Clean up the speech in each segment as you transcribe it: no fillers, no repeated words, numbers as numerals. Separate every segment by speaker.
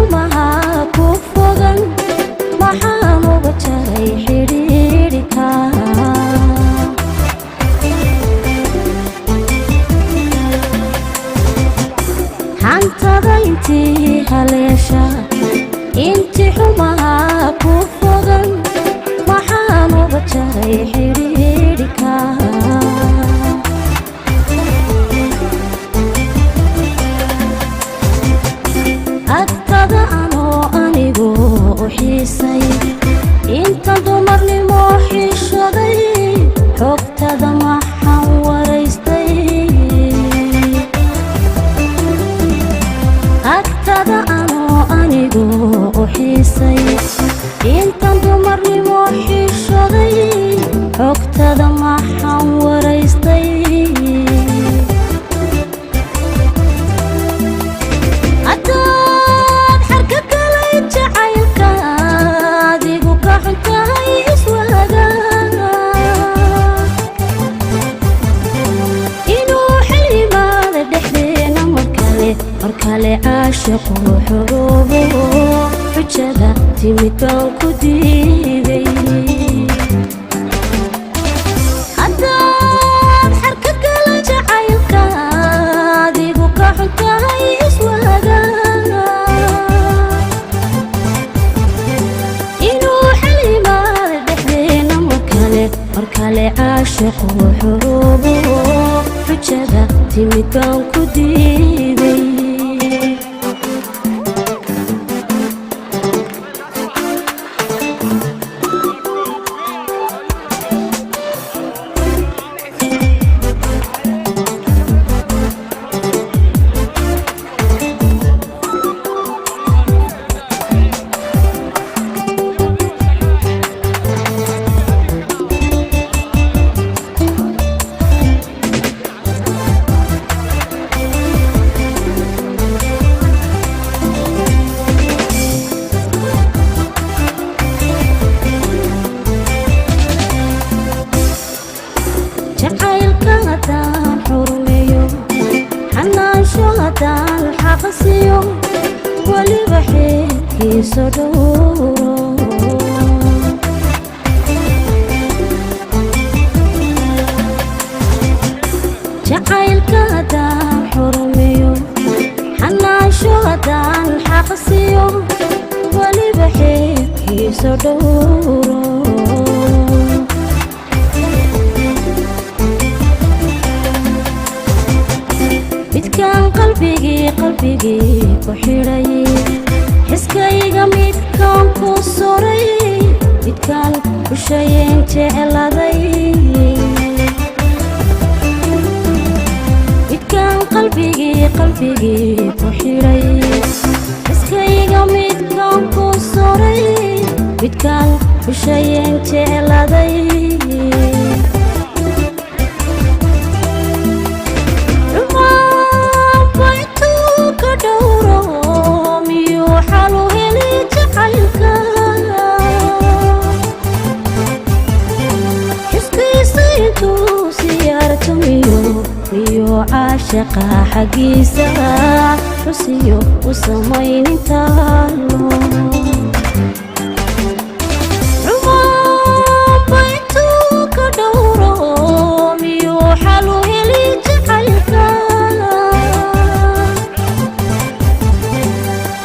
Speaker 1: xumaha ku fogan maxaan uga jaray xidhiidhka hantada intii haleesha intii xumaha ku fogan maxaan uga jaray xidhiidhka agtada anoo anigu u xiisay inta dumarnimo xishaday xogtada maxaan waraystay agtada anoo anigu u xiisay inta dumarnimo xishaday xogtada maxaan waraystay markale caashiqu xuruubo xujada timid baan ku diiday haddaad xarka gala jacaylka adigu ka xun tahay iswaaga inuu xalimaada dhexdeena markale caashiqu xuruubo xujada timid baan ku diiday midkaan qalbigii ku xidhay xiskayga midkaan ku suray midkaan ushayeen jecladay midkaan qalbigii ku xidhay xiskayga midkaan ku suray midkaan ushayeen jecladay عاشقة حقيسة حسيو وسمين تالو عمان بيتو كدورو ميو حلو هلي جحلكا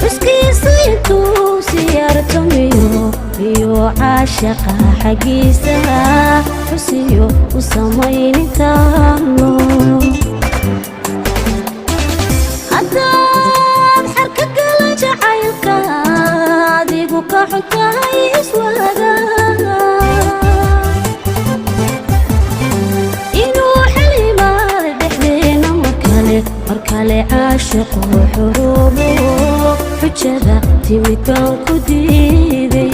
Speaker 1: حسكي سيتو سيارتو ميو عاشقة حقيسة حسيو وسمين تالو haddaad xarka gala jacaylka adigu ka xun tahay iswaaga inuu xalimaada dhexdeena markale caashiqu xuruubo xujada timid baan ku diiday